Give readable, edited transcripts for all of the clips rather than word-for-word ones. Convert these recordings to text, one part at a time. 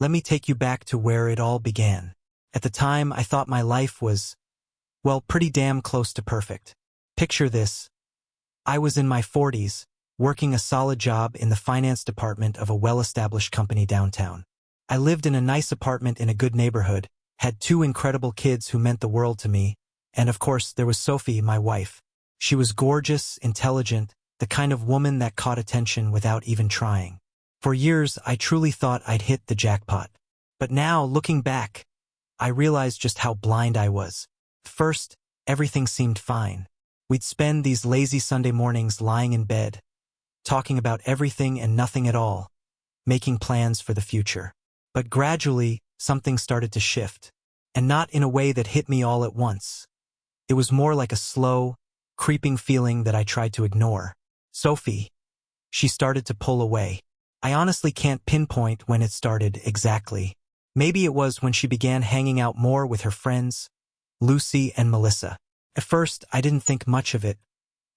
Let me take you back to where it all began. At the time, I thought my life was, well, pretty damn close to perfect. Picture this. I was in my 40s, working a solid job in the finance department of a well-established company downtown. I lived in a nice apartment in a good neighborhood, had 2 incredible kids who meant the world to me, and of course there was Sophie, my wife. She was gorgeous, intelligent, the kind of woman that caught attention without even trying. For years, I truly thought I'd hit the jackpot. But now, looking back, I realized just how blind I was. First, everything seemed fine. We'd spend these lazy Sunday mornings lying in bed, talking about everything and nothing at all, making plans for the future. But gradually, something started to shift, and not in a way that hit me all at once. It was more like a slow, creeping feeling that I tried to ignore. Sophie. She started to pull away. I honestly can't pinpoint when it started exactly. Maybe it was when she began hanging out more with her friends, Lucy and Melissa. At first, I didn't think much of it.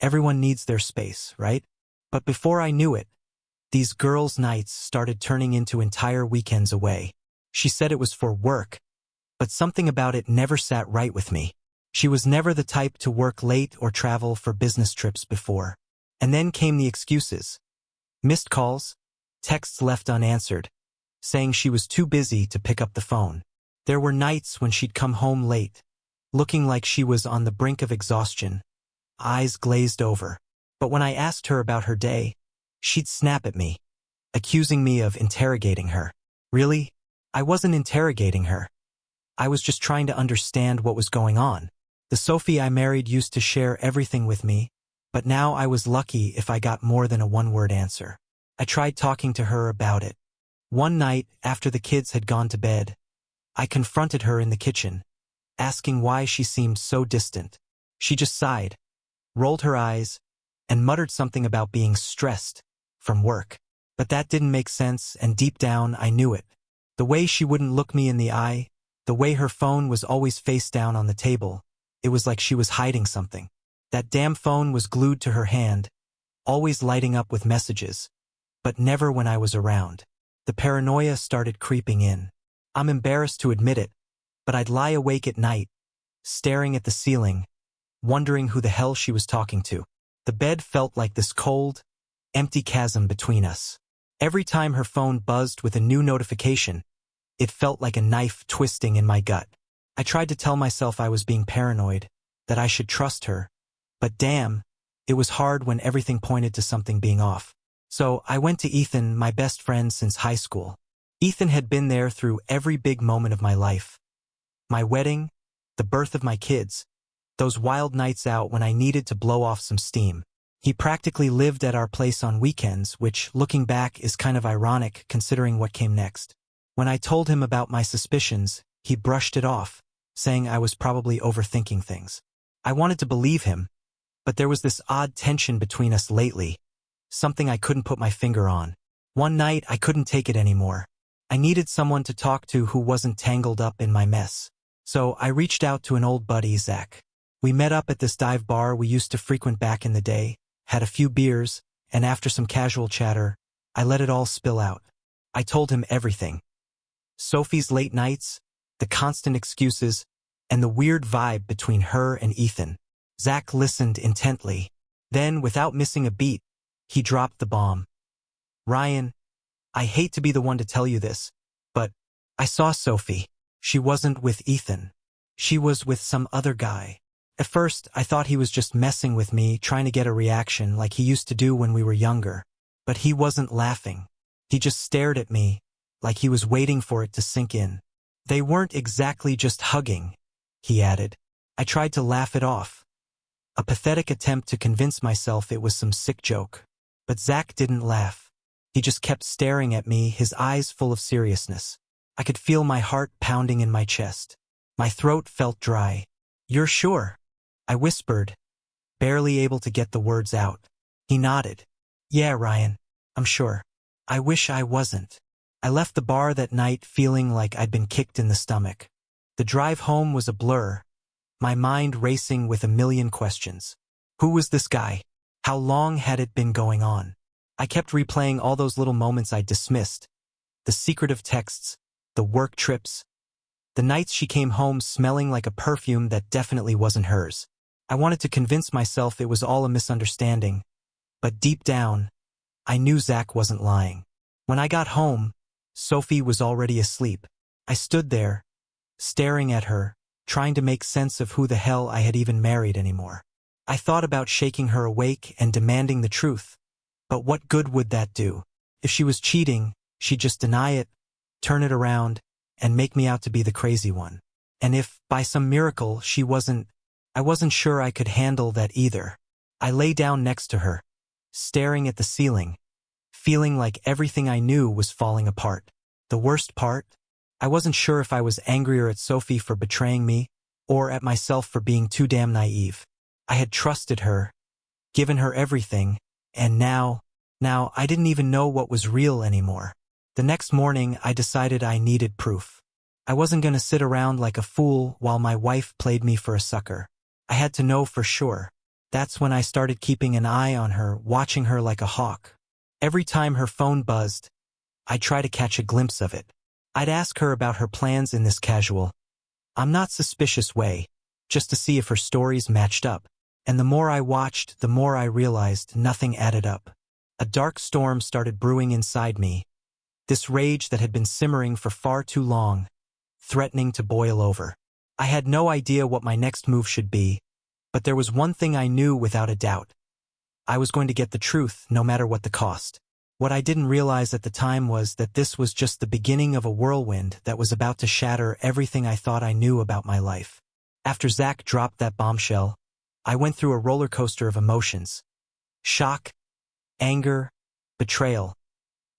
Everyone needs their space, right? But before I knew it, these girls' nights started turning into entire weekends away. She said it was for work, but something about it never sat right with me. She was never the type to work late or travel for business trips before. And then came the excuses. Missed calls, texts left unanswered, saying she was too busy to pick up the phone. There were nights when she'd come home late, looking like she was on the brink of exhaustion, eyes glazed over. But when I asked her about her day, she'd snap at me, accusing me of interrogating her. Really? I wasn't interrogating her. I was just trying to understand what was going on. The Sophie I married used to share everything with me, but now I was lucky if I got more than a one-word answer. I tried talking to her about it. One night, after the kids had gone to bed, I confronted her in the kitchen, asking why she seemed so distant. She just sighed, rolled her eyes, and muttered something about being stressed from work. But that didn't make sense, and deep down I knew it. The way she wouldn't look me in the eye, the way her phone was always face down on the table, it was like she was hiding something. That damn phone was glued to her hand, always lighting up with messages, but never when I was around. The paranoia started creeping in. I'm embarrassed to admit it, but I'd lie awake at night, staring at the ceiling, wondering who the hell she was talking to. The bed felt like this cold, empty chasm between us. Every time her phone buzzed with a new notification, it felt like a knife twisting in my gut. I tried to tell myself I was being paranoid, that I should trust her, but damn, it was hard when everything pointed to something being off. So I went to Ethan, my best friend since high school. Ethan had been there through every big moment of my life. My wedding, the birth of my kids, those wild nights out when I needed to blow off some steam. He practically lived at our place on weekends, which, looking back, is kind of ironic considering what came next. When I told him about my suspicions, he brushed it off, saying I was probably overthinking things. I wanted to believe him, but there was this odd tension between us lately, something I couldn't put my finger on. One night, I couldn't take it anymore. I needed someone to talk to who wasn't tangled up in my mess. So I reached out to an old buddy, Zach. We met up at this dive bar we used to frequent back in the day, had a few beers, and after some casual chatter, I let it all spill out. I told him everything. Sophie's late nights, the constant excuses, and the weird vibe between her and Ethan. Zach listened intently. Then, without missing a beat, he dropped the bomb. Ryan, I hate to be the one to tell you this, but I saw Sophie. She wasn't with Ethan. She was with some other guy. At first, I thought he was just messing with me, trying to get a reaction like he used to do when we were younger. But he wasn't laughing. He just stared at me, like he was waiting for it to sink in. They weren't exactly just hugging, he added. I tried to laugh it off. A pathetic attempt to convince myself it was some sick joke. But Zach didn't laugh. He just kept staring at me, his eyes full of seriousness. I could feel my heart pounding in my chest. My throat felt dry. You're sure? I whispered, barely able to get the words out. He nodded. Yeah, Ryan, I'm sure. I wish I wasn't. I left the bar that night feeling like I'd been kicked in the stomach. The drive home was a blur, my mind racing with a million questions. Who was this guy? How long had it been going on? I kept replaying all those little moments I'd dismissed. The secretive texts, the work trips, the nights she came home smelling like a perfume that definitely wasn't hers. I wanted to convince myself it was all a misunderstanding, but deep down, I knew Zach wasn't lying. When I got home, Sophie was already asleep. I stood there, staring at her, trying to make sense of who the hell I had even married anymore. I thought about shaking her awake and demanding the truth. But what good would that do? If she was cheating, she'd just deny it, turn it around, and make me out to be the crazy one. And if, by some miracle, she wasn't, I wasn't sure I could handle that either. I lay down next to her, staring at the ceiling, feeling like everything I knew was falling apart. The worst part? I wasn't sure if I was angrier at Sophie for betraying me, or at myself for being too damn naive. I had trusted her, given her everything, and now I didn't even know what was real anymore. The next morning, I decided I needed proof. I wasn't going to sit around like a fool while my wife played me for a sucker. I had to know for sure. That's when I started keeping an eye on her, watching her like a hawk. Every time her phone buzzed, I'd try to catch a glimpse of it. I'd ask her about her plans in this casual, I'm not suspicious way, just to see if her stories matched up. And the more I watched, the more I realized nothing added up. A dark storm started brewing inside me. This rage that had been simmering for far too long, threatening to boil over. I had no idea what my next move should be, but there was one thing I knew without a doubt. I was going to get the truth, no matter what the cost. What I didn't realize at the time was that this was just the beginning of a whirlwind that was about to shatter everything I thought I knew about my life. After Zach dropped that bombshell, I went through a roller coaster of emotions. Shock, anger, betrayal,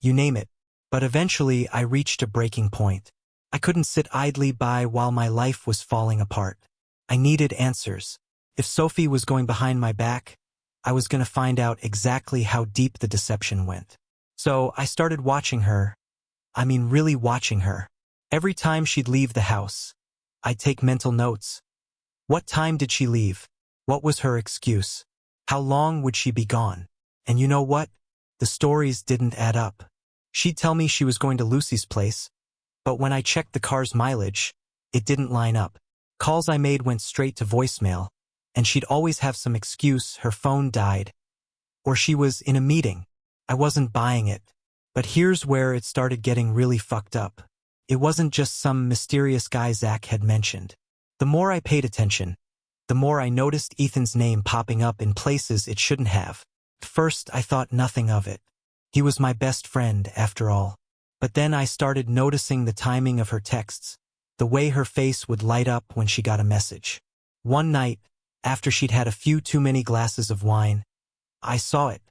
you name it. But eventually I reached a breaking point. I couldn't sit idly by while my life was falling apart. I needed answers. If Sophie was going behind my back, I was going to find out exactly how deep the deception went. So I started watching her. I mean really watching her. Every time she'd leave the house, I'd take mental notes. What time did she leave? What was her excuse? How long would she be gone? And you know what? The stories didn't add up. She'd tell me she was going to Lucy's place, but when I checked the car's mileage, it didn't line up. Calls I made went straight to voicemail, and she'd always have some excuse: her phone died, or she was in a meeting. I wasn't buying it. But here's where it started getting really fucked up. It wasn't just some mysterious guy Zach had mentioned. The more I paid attention, the more I noticed Ethan's name popping up in places it shouldn't have. At first, I thought nothing of it. He was my best friend, after all. But then I started noticing the timing of her texts, the way her face would light up when she got a message. One night, after she'd had a few too many glasses of wine, I saw it.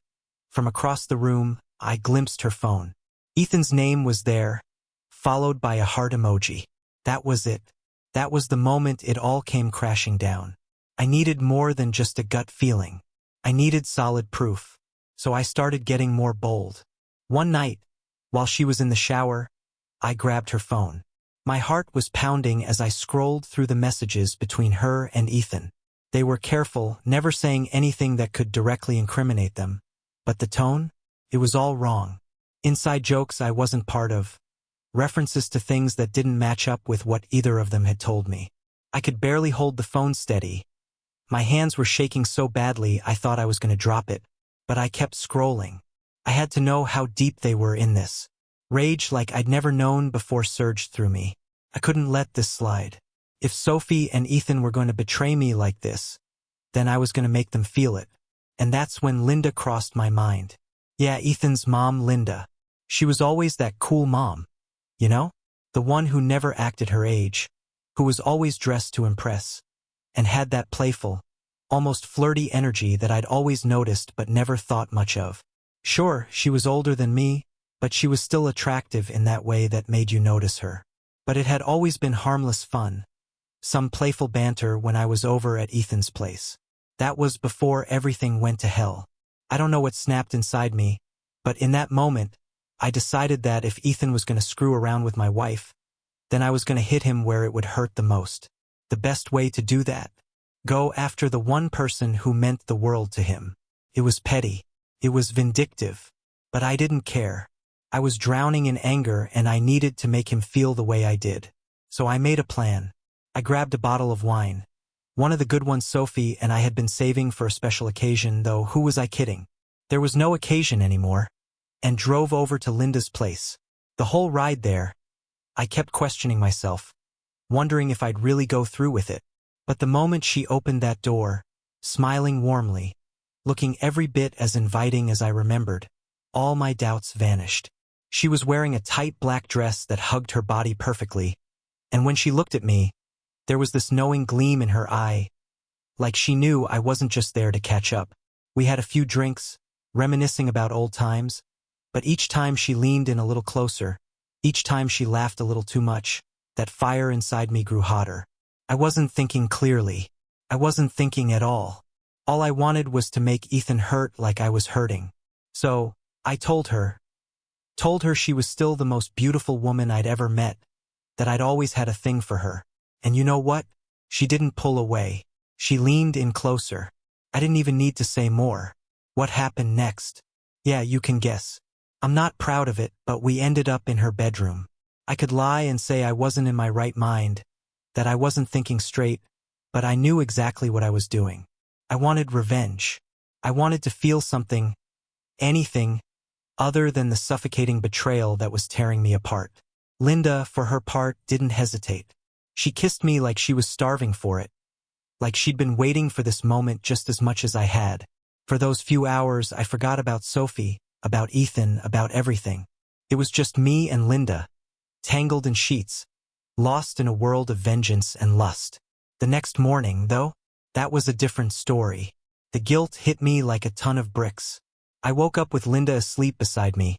From across the room, I glimpsed her phone. Ethan's name was there, followed by a heart emoji. That was it. That was the moment it all came crashing down. I needed more than just a gut feeling. I needed solid proof. So I started getting more bold. One night, while she was in the shower, I grabbed her phone. My heart was pounding as I scrolled through the messages between her and Ethan. They were careful, never saying anything that could directly incriminate them. But the tone? It was all wrong. Inside jokes I wasn't part of. References to things that didn't match up with what either of them had told me. I could barely hold the phone steady. My hands were shaking so badly I thought I was going to drop it. But I kept scrolling. I had to know how deep they were in this. Rage like I'd never known before surged through me. I couldn't let this slide. If Sophie and Ethan were going to betray me like this, then I was going to make them feel it. And that's when Linda crossed my mind. Yeah, Ethan's mom, Linda. She was always that cool mom. You know? The one who never acted her age, who was always dressed to impress, and had that playful, almost flirty energy that I'd always noticed but never thought much of. Sure, she was older than me, but she was still attractive in that way that made you notice her. But it had always been harmless fun. Some playful banter when I was over at Ethan's place. That was before everything went to hell. I don't know what snapped inside me, but in that moment, I decided that if Ethan was going to screw around with my wife, then I was going to hit him where it would hurt the most. The best way to do that? Go after the one person who meant the world to him. It was petty. It was vindictive. But I didn't care. I was drowning in anger and I needed to make him feel the way I did. So I made a plan. I grabbed a bottle of wine. One of the good ones Sophie and I had been saving for a special occasion, though who was I kidding? There was no occasion anymore. And drove over to Linda's place. The whole ride there, I kept questioning myself, wondering if I'd really go through with it. But the moment she opened that door, smiling warmly, looking every bit as inviting as I remembered, all my doubts vanished. She was wearing a tight black dress that hugged her body perfectly, and when she looked at me, there was this knowing gleam in her eye, like she knew I wasn't just there to catch up. We had a few drinks, reminiscing about old times, but each time she leaned in a little closer, each time she laughed a little too much, that fire inside me grew hotter. I wasn't thinking clearly. I wasn't thinking at all. All I wanted was to make Ethan hurt like I was hurting. So, I told her she was still the most beautiful woman I'd ever met, that I'd always had a thing for her. And you know what? She didn't pull away. She leaned in closer. I didn't even need to say more. What happened next? Yeah, you can guess. I'm not proud of it, but we ended up in her bedroom. I could lie and say I wasn't in my right mind, that I wasn't thinking straight, but I knew exactly what I was doing. I wanted revenge. I wanted to feel something, anything, other than the suffocating betrayal that was tearing me apart. Linda, for her part, didn't hesitate. She kissed me like she was starving for it, like she'd been waiting for this moment just as much as I had. For those few hours, I forgot about Sophie, about Ethan, about everything. It was just me and Linda, tangled in sheets, lost in a world of vengeance and lust. The next morning, though, that was a different story. The guilt hit me like a ton of bricks. I woke up with Linda asleep beside me,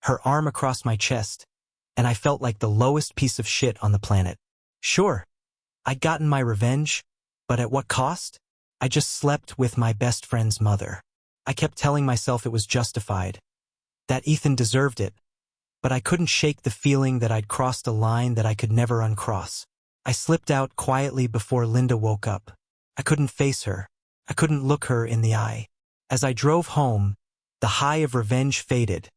her arm across my chest, and I felt like the lowest piece of shit on the planet. Sure, I'd gotten my revenge, but at what cost? I just slept with my best friend's mother. I kept telling myself it was justified, that Ethan deserved it, but I couldn't shake the feeling that I'd crossed a line that I could never uncross. I slipped out quietly before Linda woke up. I couldn't face her. I couldn't look her in the eye. As I drove home, the high of revenge faded,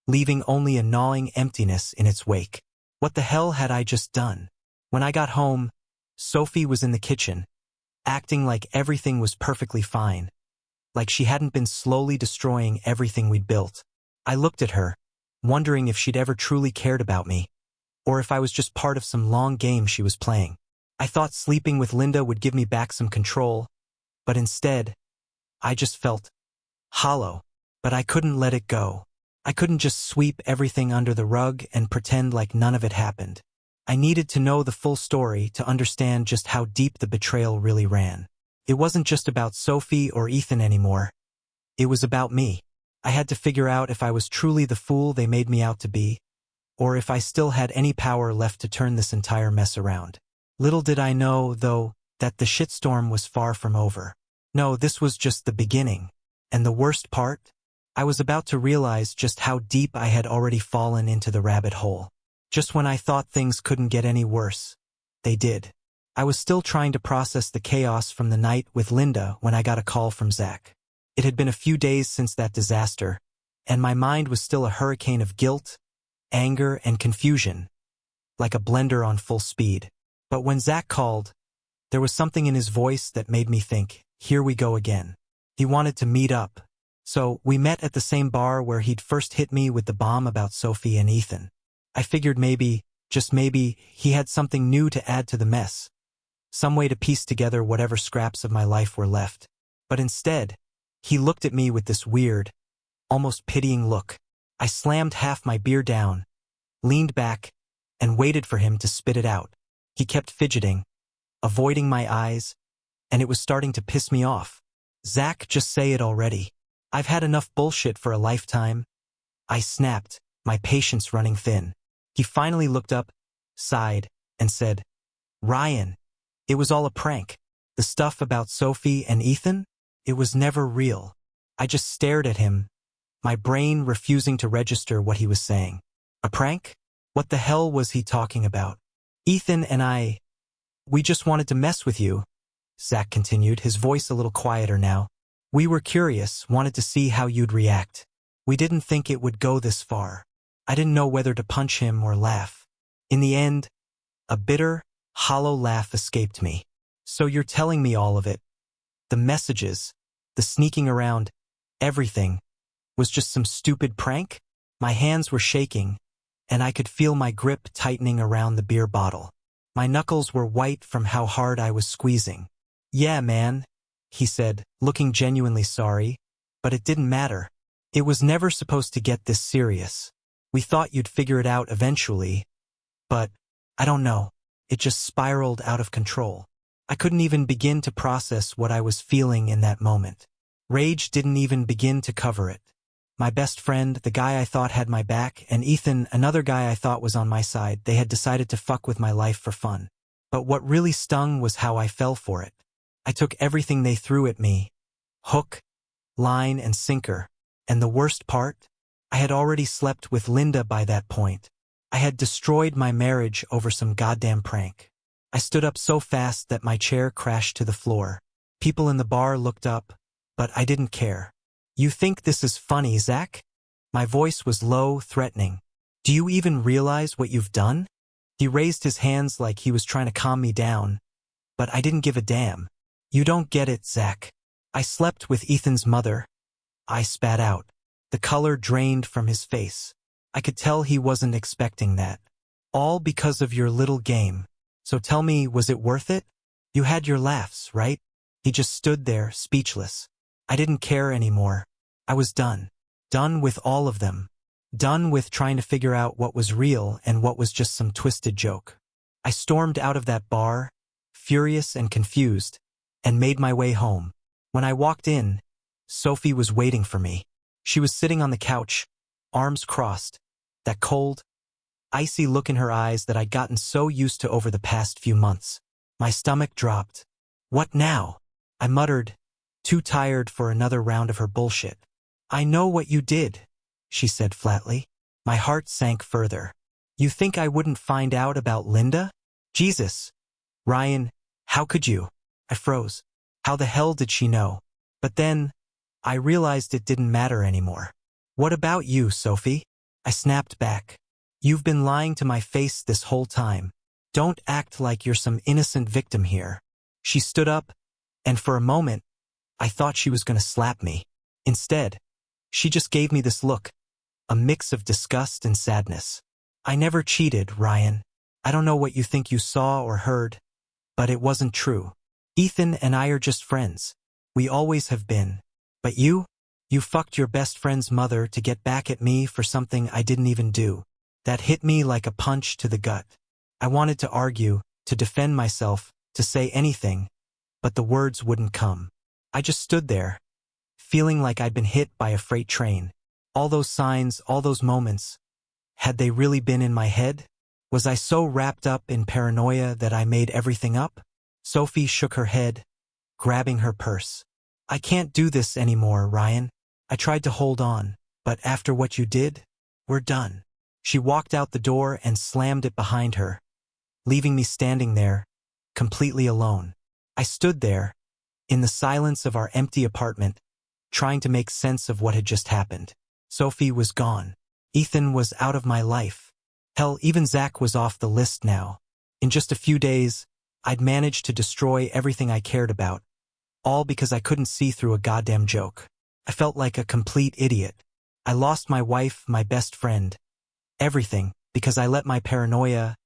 leaving only a gnawing emptiness in its wake. What the hell had I just done? When I got home, Sophie was in the kitchen, acting like everything was perfectly fine, like she hadn't been slowly destroying everything we'd built. I looked at her, wondering if she'd ever truly cared about me, or if I was just part of some long game she was playing. I thought sleeping with Linda would give me back some control, but instead, I just felt hollow. But I couldn't let it go. I couldn't just sweep everything under the rug and pretend like none of it happened. I needed to know the full story to understand just how deep the betrayal really ran. It wasn't just about Sophie or Ethan anymore. It was about me. I had to figure out if I was truly the fool they made me out to be, or if I still had any power left to turn this entire mess around. Little did I know, though, that the shitstorm was far from over. No, this was just the beginning. And the worst part? I was about to realize just how deep I had already fallen into the rabbit hole. Just when I thought things couldn't get any worse, they did. I was still trying to process the chaos from the night with Linda when I got a call from Zach. It had been a few days since that disaster, and my mind was still a hurricane of guilt, anger, and confusion, like a blender on full speed. But when Zach called, there was something in his voice that made me think, here we go again. He wanted to meet up. So, we met at the same bar where he'd first hit me with the bomb about Sophie and Ethan. I figured maybe, just maybe, he had something new to add to the mess. Some way to piece together whatever scraps of my life were left. But instead, he looked at me with this weird, almost pitying look. I slammed half my beer down, leaned back, and waited for him to spit it out. He kept fidgeting, avoiding my eyes, and it was starting to piss me off. Zach, just say it already. I've had enough bullshit for a lifetime. I snapped, my patience running thin. He finally looked up, sighed, and said, Ryan, it was all a prank. The stuff about Sophie and Ethan? It was never real. I just stared at him, my brain refusing to register what he was saying. A prank? What the hell was he talking about? Ethan and we just wanted to mess with you, Zach continued, his voice a little quieter now. We were curious, wanted to see how you'd react. We didn't think it would go this far. I didn't know whether to punch him or laugh. In the end, a bitter, hollow laugh escaped me. So you're telling me all of it? The messages, the sneaking around, everything, was just some stupid prank? My hands were shaking, and I could feel my grip tightening around the beer bottle. My knuckles were white from how hard I was squeezing. Yeah, man, he said, looking genuinely sorry, but it didn't matter. It was never supposed to get this serious. We thought you'd figure it out eventually, but, I don't know, it just spiraled out of control. I couldn't even begin to process what I was feeling in that moment. Rage didn't even begin to cover it. My best friend, the guy I thought had my back, and Ethan, another guy I thought was on my side, they had decided to fuck with my life for fun. But what really stung was how I fell for it. I took everything they threw at me. Hook, line, and sinker. And the worst part? I had already slept with Linda by that point. I had destroyed my marriage over some goddamn prank. I stood up so fast that my chair crashed to the floor. People in the bar looked up, but I didn't care. You think this is funny, Zach? My voice was low, threatening. Do you even realize what you've done? He raised his hands like he was trying to calm me down, but I didn't give a damn. You don't get it, Zach. I slept with Ethan's mother. I spat out. The color drained from his face. I could tell he wasn't expecting that. All because of your little game. So tell me, was it worth it? You had your laughs, right? He just stood there, speechless. I didn't care anymore. I was done. Done with all of them. Done with trying to figure out what was real and what was just some twisted joke. I stormed out of that bar, furious and confused, and made my way home. When I walked in, Sophie was waiting for me. She was sitting on the couch, arms crossed, that cold, icy look in her eyes that I'd gotten so used to over the past few months. My stomach dropped. What now? I muttered, too tired for another round of her bullshit. I know what you did, she said flatly. My heart sank further. You think I wouldn't find out about Linda? Jesus. Ryan, how could you? I froze. How the hell did she know? But then, I realized it didn't matter anymore. What about you, Sophie? I snapped back. You've been lying to my face this whole time. Don't act like you're some innocent victim here. She stood up, and for a moment, I thought she was going to slap me. Instead, she just gave me this look, a mix of disgust and sadness. I never cheated, Ryan. I don't know what you think you saw or heard, but it wasn't true. Ethan and I are just friends. We always have been. But you fucked your best friend's mother to get back at me for something I didn't even do. That hit me like a punch to the gut. I wanted to argue, to defend myself, to say anything, but the words wouldn't come. I just stood there, feeling like I'd been hit by a freight train. All those signs, all those moments, had they really been in my head? Was I so wrapped up in paranoia that I made everything up? Sophie shook her head, grabbing her purse. I can't do this anymore, Ryan. I tried to hold on, but after what you did, we're done. She walked out the door and slammed it behind her, leaving me standing there, completely alone. I stood there, in the silence of our empty apartment, trying to make sense of what had just happened. Sophie was gone. Ethan was out of my life. Hell, even Zach was off the list now. In just a few days, I'd managed to destroy everything I cared about, all because I couldn't see through a goddamn joke. I felt like a complete idiot. I lost my wife, my best friend, everything, because I let my paranoia,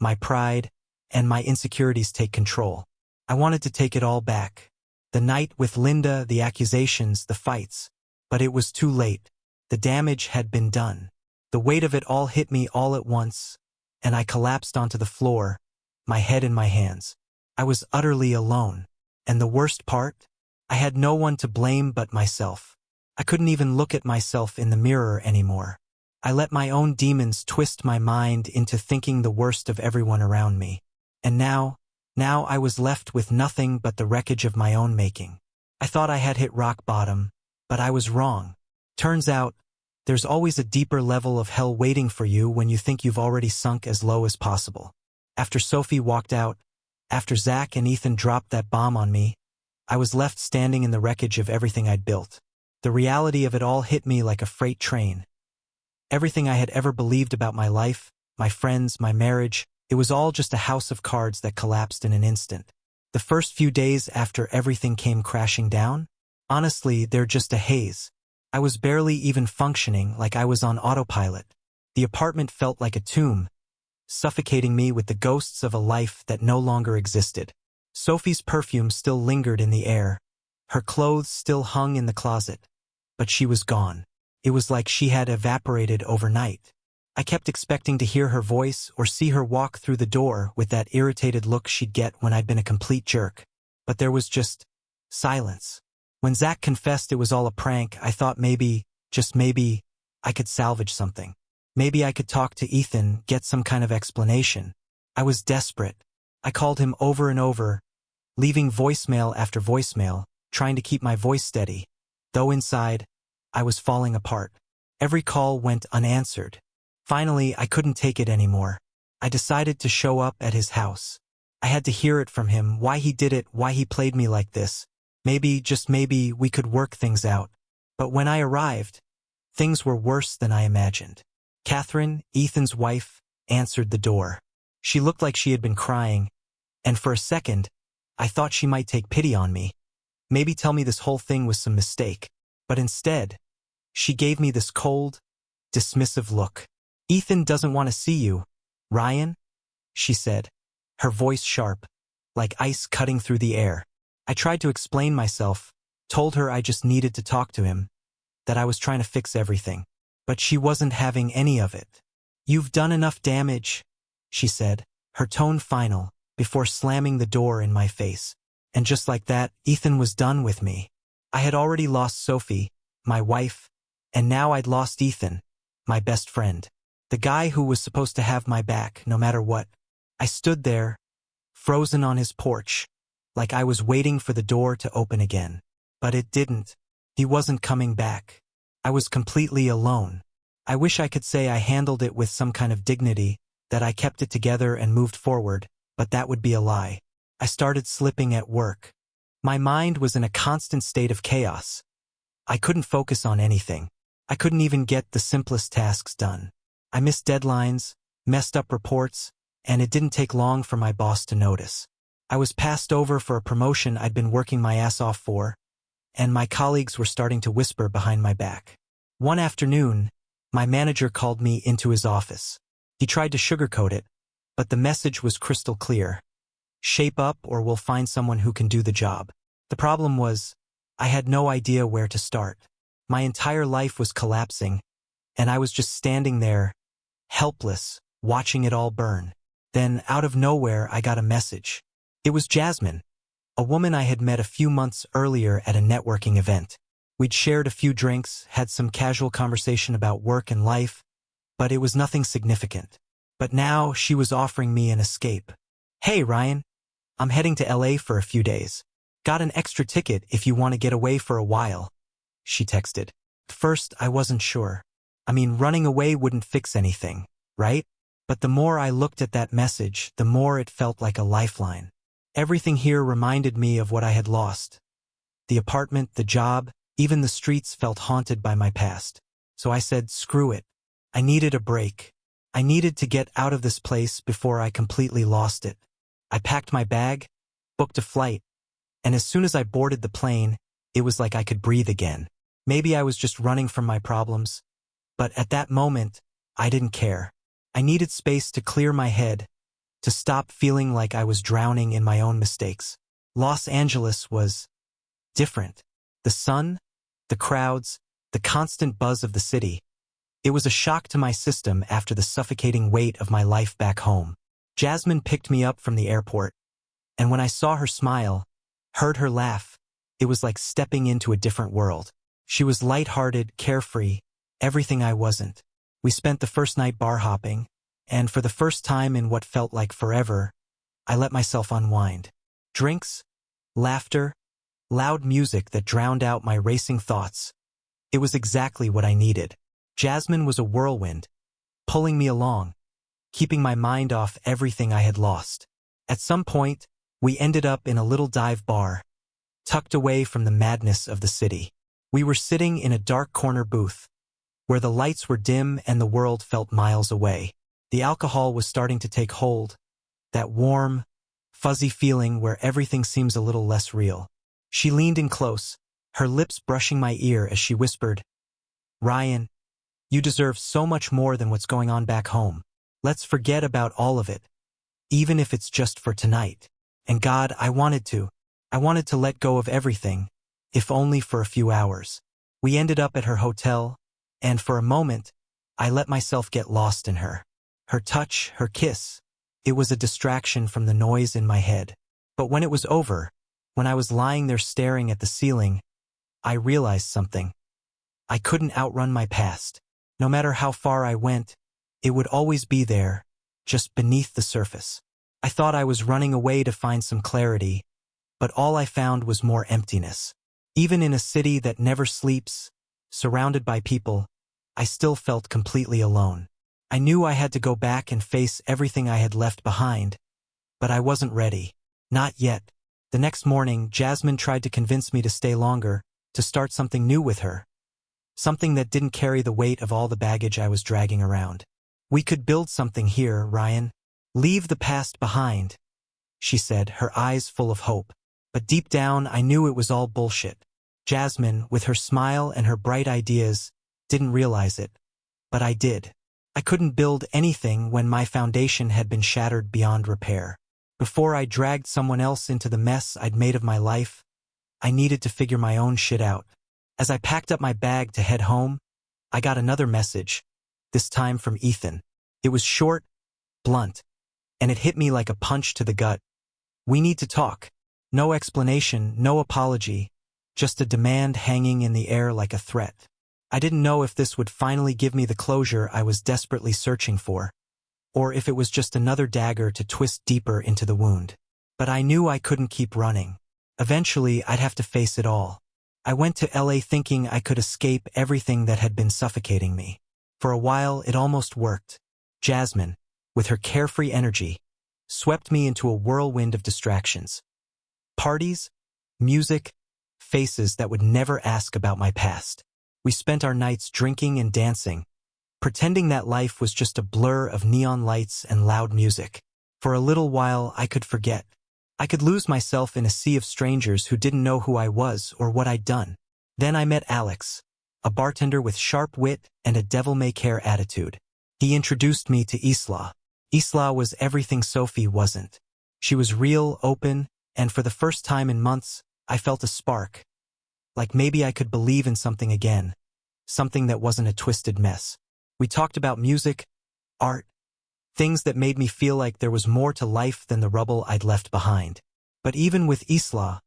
my pride, and my insecurities take control. I wanted to take it all back. The night with Linda, the accusations, the fights. But it was too late. The damage had been done. The weight of it all hit me all at once, and I collapsed onto the floor, my head in my hands. I was utterly alone. And the worst part? I had no one to blame but myself. I couldn't even look at myself in the mirror anymore. I let my own demons twist my mind into thinking the worst of everyone around me. And now I was left with nothing but the wreckage of my own making. I thought I had hit rock bottom, but I was wrong. Turns out, there's always a deeper level of hell waiting for you when you think you've already sunk as low as possible. After Sophie walked out, after Zach and Ethan dropped that bomb on me, I was left standing in the wreckage of everything I'd built. The reality of it all hit me like a freight train. Everything I had ever believed about my life, my friends, my marriage, it was all just a house of cards that collapsed in an instant. The first few days after everything came crashing down? Honestly, they're just a haze. I was barely even functioning, like I was on autopilot. The apartment felt like a tomb, suffocating me with the ghosts of a life that no longer existed. Sophie's perfume still lingered in the air. Her clothes still hung in the closet. But she was gone. It was like she had evaporated overnight. I kept expecting to hear her voice or see her walk through the door with that irritated look she'd get when I'd been a complete jerk. But there was just silence. When Zach confessed it was all a prank, I thought maybe, just maybe, I could salvage something. Maybe I could talk to Ethan, get some kind of explanation. I was desperate. I called him over and over, leaving voicemail after voicemail, trying to keep my voice steady. Though inside, I was falling apart. Every call went unanswered. Finally, I couldn't take it anymore. I decided to show up at his house. I had to hear it from him, why he did it, why he played me like this. Maybe, just maybe, we could work things out. But when I arrived, things were worse than I imagined. Catherine, Ethan's wife, answered the door. She looked like she had been crying, and for a second, I thought she might take pity on me. Maybe tell me this whole thing was some mistake. But instead, she gave me this cold, dismissive look. "Ethan doesn't want to see you, Ryan," she said, her voice sharp, like ice cutting through the air. I tried to explain myself, told her I just needed to talk to him, that I was trying to fix everything. But she wasn't having any of it. "You've done enough damage," she said, her tone final, before slamming the door in my face. And just like that, Ethan was done with me. I had already lost Sophie, my wife, and now I'd lost Ethan, my best friend. The guy who was supposed to have my back, no matter what. I stood there, frozen on his porch, like I was waiting for the door to open again. But it didn't. He wasn't coming back. I was completely alone. I wish I could say I handled it with some kind of dignity, that I kept it together and moved forward, but that would be a lie. I started slipping at work. My mind was in a constant state of chaos. I couldn't focus on anything. I couldn't even get the simplest tasks done. I missed deadlines, messed up reports, and it didn't take long for my boss to notice. I was passed over for a promotion I'd been working my ass off for, and my colleagues were starting to whisper behind my back. One afternoon, my manager called me into his office. He tried to sugarcoat it, but the message was crystal clear. Shape up or we'll find someone who can do the job. The problem was, I had no idea where to start. My entire life was collapsing, and I was just standing there, helpless, watching it all burn. Then, out of nowhere, I got a message. It was Jasmine, a woman I had met a few months earlier at a networking event. We'd shared a few drinks, had some casual conversation about work and life, but it was nothing significant. But now she was offering me an escape. "Hey, Ryan, I'm heading to LA for a few days. Got an extra ticket if you want to get away for a while," she texted. At first, I wasn't sure. I mean, running away wouldn't fix anything, right? But the more I looked at that message, the more it felt like a lifeline. Everything here reminded me of what I had lost. The apartment, the job, even the streets felt haunted by my past. So I said, screw it. I needed a break. I needed to get out of this place before I completely lost it. I packed my bag, booked a flight, and as soon as I boarded the plane, it was like I could breathe again. Maybe I was just running from my problems, but at that moment, I didn't care. I needed space to clear my head, to stop feeling like I was drowning in my own mistakes. Los Angeles was different. The sun, the crowds, the constant buzz of the city. It was a shock to my system after the suffocating weight of my life back home. Jasmine picked me up from the airport, and when I saw her smile, heard her laugh, it was like stepping into a different world. She was lighthearted, carefree, everything I wasn't. We spent the first night bar hopping, and for the first time in what felt like forever, I let myself unwind. Drinks, laughter, loud music that drowned out my racing thoughts. It was exactly what I needed. Jasmine was a whirlwind, pulling me along, keeping my mind off everything I had lost. At some point, we ended up in a little dive bar, tucked away from the madness of the city. We were sitting in a dark corner booth, where the lights were dim and the world felt miles away. The alcohol was starting to take hold, that warm, fuzzy feeling where everything seems a little less real. She leaned in close, her lips brushing my ear as she whispered, "Ryan, you deserve so much more than what's going on back home. Let's forget about all of it, even if it's just for tonight." And God, I wanted to let go of everything, if only for a few hours. We ended up at her hotel, and for a moment, I let myself get lost in her. Her touch, her kiss, it was a distraction from the noise in my head. But when it was over, when I was lying there staring at the ceiling, I realized something. I couldn't outrun my past. No matter how far I went, it would always be there, just beneath the surface. I thought I was running away to find some clarity, but all I found was more emptiness. Even in a city that never sleeps, surrounded by people, I still felt completely alone. I knew I had to go back and face everything I had left behind, but I wasn't ready. Not yet. The next morning, Jasmine tried to convince me to stay longer, to start something new with her. Something that didn't carry the weight of all the baggage I was dragging around. "We could build something here, Ryan. Leave the past behind," she said, her eyes full of hope. But deep down, I knew it was all bullshit. Jasmine, with her smile and her bright ideas, didn't realize it. But I did. I couldn't build anything when my foundation had been shattered beyond repair. Before I dragged someone else into the mess I'd made of my life, I needed to figure my own shit out. As I packed up my bag to head home, I got another message, this time from Ethan. It was short, blunt, and it hit me like a punch to the gut. "We need to talk." No explanation, no apology, just a demand hanging in the air like a threat. I didn't know if this would finally give me the closure I was desperately searching for, or if it was just another dagger to twist deeper into the wound. But I knew I couldn't keep running. Eventually, I'd have to face it all. I went to LA thinking I could escape everything that had been suffocating me. For a while, it almost worked. Jasmine, with her carefree energy, swept me into a whirlwind of distractions. Parties, music, faces that would never ask about my past. We spent our nights drinking and dancing, pretending that life was just a blur of neon lights and loud music. For a little while, I could forget. I could lose myself in a sea of strangers who didn't know who I was or what I'd done. Then I met Alex, a bartender with sharp wit and a devil-may-care attitude. He introduced me to Isla. Isla was everything Sophie wasn't. She was real, open, and for the first time in months, I felt a spark. Like maybe I could believe in something again. Something that wasn't a twisted mess. We talked about music, art, things that made me feel like there was more to life than the rubble I'd left behind. But even with Isla,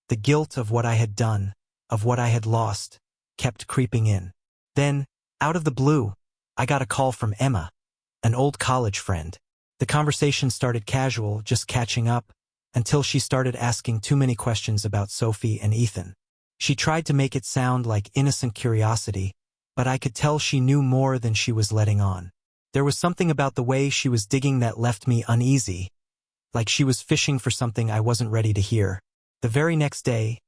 the guilt of what I had done, of what I had lost, kept creeping in. Then, out of the blue, I got a call from Emma, an old college friend. The conversation started casual, just catching up, until she started asking too many questions about Sophie and Ethan. She tried to make it sound like innocent curiosity, but I could tell she knew more than she was letting on. There was something about the way she was digging that left me uneasy, like she was fishing for something I wasn't ready to hear. The very next day,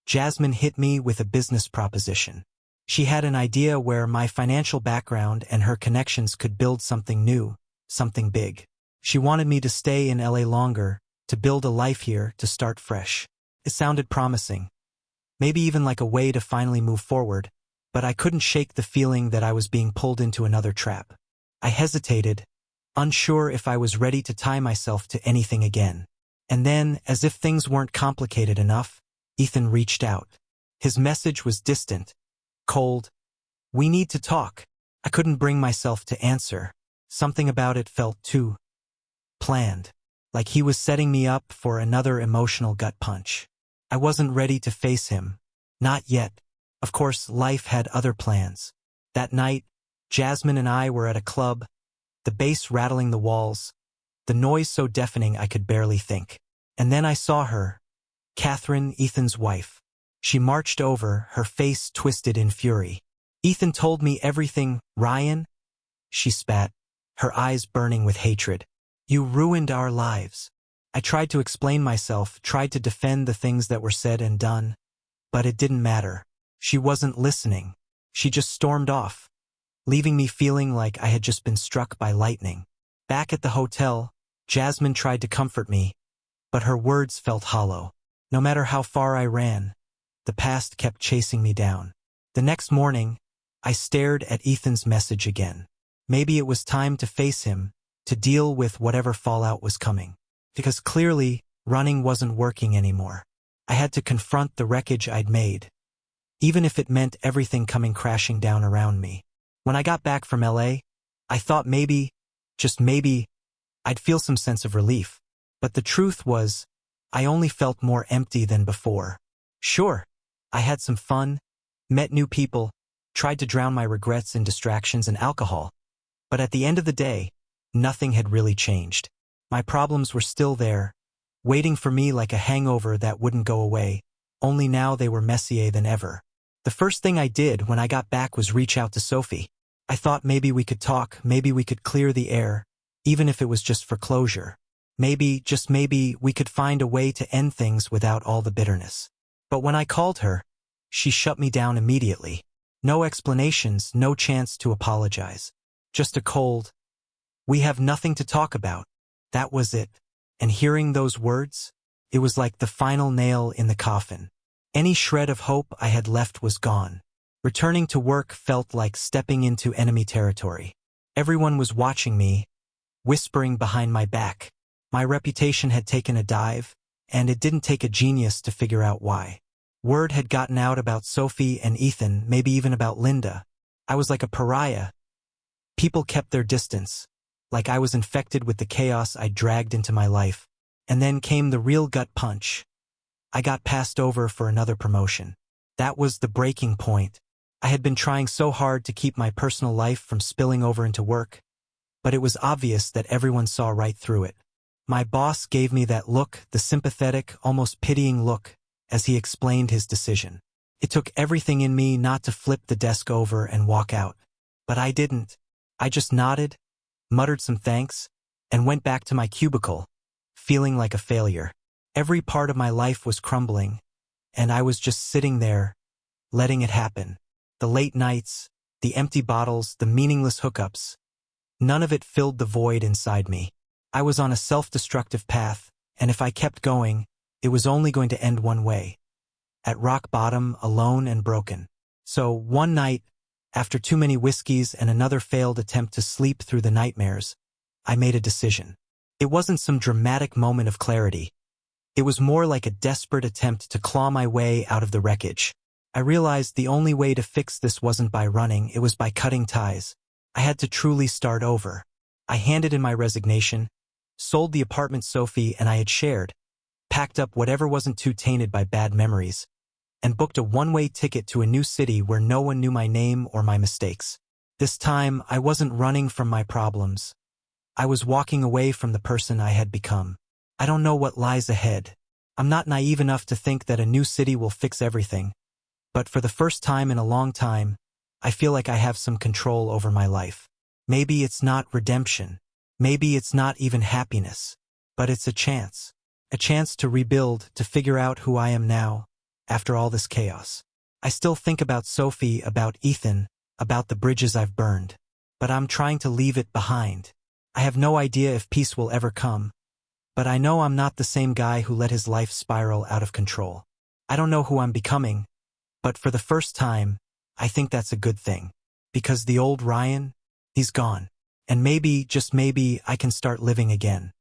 Jasmine hit me with a business proposition. She had an idea where my financial background and her connections could build something new, something big. She wanted me to stay in LA longer, to build a life here, to start fresh. It sounded promising, maybe even like a way to finally move forward, but I couldn't shake the feeling that I was being pulled into another trap. I hesitated, unsure if I was ready to tie myself to anything again. And then, as if things weren't complicated enough, Ethan reached out. His message was distant, cold. "We need to talk." I couldn't bring myself to answer. Something about it felt too planned, like he was setting me up for another emotional gut punch. I wasn't ready to face him. Not yet. Of course, life had other plans. That night, Jasmine and I were at a club, the bass rattling the walls, the noise so deafening I could barely think. And then I saw her, Catherine, Ethan's wife. She marched over, her face twisted in fury. "Ethan told me everything, Ryan," she spat, her eyes burning with hatred. "You ruined our lives." I tried to explain myself, tried to defend the things that were said and done, but it didn't matter. She wasn't listening. She just stormed off, leaving me feeling like I had just been struck by lightning. Back at the hotel, Jasmine tried to comfort me, but her words felt hollow. No matter how far I ran, the past kept chasing me down. The next morning, I stared at Ethan's message again. Maybe it was time to face him, to deal with whatever fallout was coming. Because clearly, running wasn't working anymore. I had to confront the wreckage I'd made, even if it meant everything coming crashing down around me. When I got back from LA, I thought maybe, just maybe, I'd feel some sense of relief. But the truth was, I only felt more empty than before. Sure, I had some fun, met new people, tried to drown my regrets in distractions and alcohol. But at the end of the day, nothing had really changed. My problems were still there, waiting for me like a hangover that wouldn't go away, only now they were messier than ever. The first thing I did when I got back was reach out to Sophie. I thought maybe we could talk, maybe we could clear the air, even if it was just for closure. Maybe, just maybe, we could find a way to end things without all the bitterness. But when I called her, she shut me down immediately. No explanations, no chance to apologize. Just a cold, "We have nothing to talk about." That was it. And hearing those words, it was like the final nail in the coffin. Any shred of hope I had left was gone. Returning to work felt like stepping into enemy territory. Everyone was watching me, whispering behind my back. My reputation had taken a dive, and it didn't take a genius to figure out why. Word had gotten out about Sophie and Ethan, maybe even about Linda. I was like a pariah. People kept their distance, like I was infected with the chaos I dragged into my life. And then came the real gut punch. I got passed over for another promotion. That was the breaking point. I had been trying so hard to keep my personal life from spilling over into work, but it was obvious that everyone saw right through it. My boss gave me that look, the sympathetic, almost pitying look, as he explained his decision. It took everything in me not to flip the desk over and walk out. But I didn't. I just nodded, muttered some thanks, and went back to my cubicle, feeling like a failure. Every part of my life was crumbling, and I was just sitting there, letting it happen. The late nights, the empty bottles, the meaningless hookups. None of it filled the void inside me. I was on a self-destructive path, and if I kept going, it was only going to end one way. At rock bottom, alone and broken. So, one night, after too many whiskeys and another failed attempt to sleep through the nightmares, I made a decision. It wasn't some dramatic moment of clarity. It was more like a desperate attempt to claw my way out of the wreckage. I realized the only way to fix this wasn't by running, it was by cutting ties. I had to truly start over. I handed in my resignation, sold the apartment Sophie and I had shared, packed up whatever wasn't too tainted by bad memories, and booked a one-way ticket to a new city where no one knew my name or my mistakes. This time, I wasn't running from my problems. I was walking away from the person I had become. I don't know what lies ahead. I'm not naive enough to think that a new city will fix everything. But for the first time in a long time, I feel like I have some control over my life. Maybe it's not redemption. Maybe it's not even happiness. But it's a chance. A chance to rebuild, to figure out who I am now, after all this chaos. I still think about Sophie, about Ethan, about the bridges I've burned. But I'm trying to leave it behind. I have no idea if peace will ever come. But I know I'm not the same guy who let his life spiral out of control. I don't know who I'm becoming, but for the first time, I think that's a good thing. Because the old Ryan, he's gone. And maybe, just maybe, I can start living again.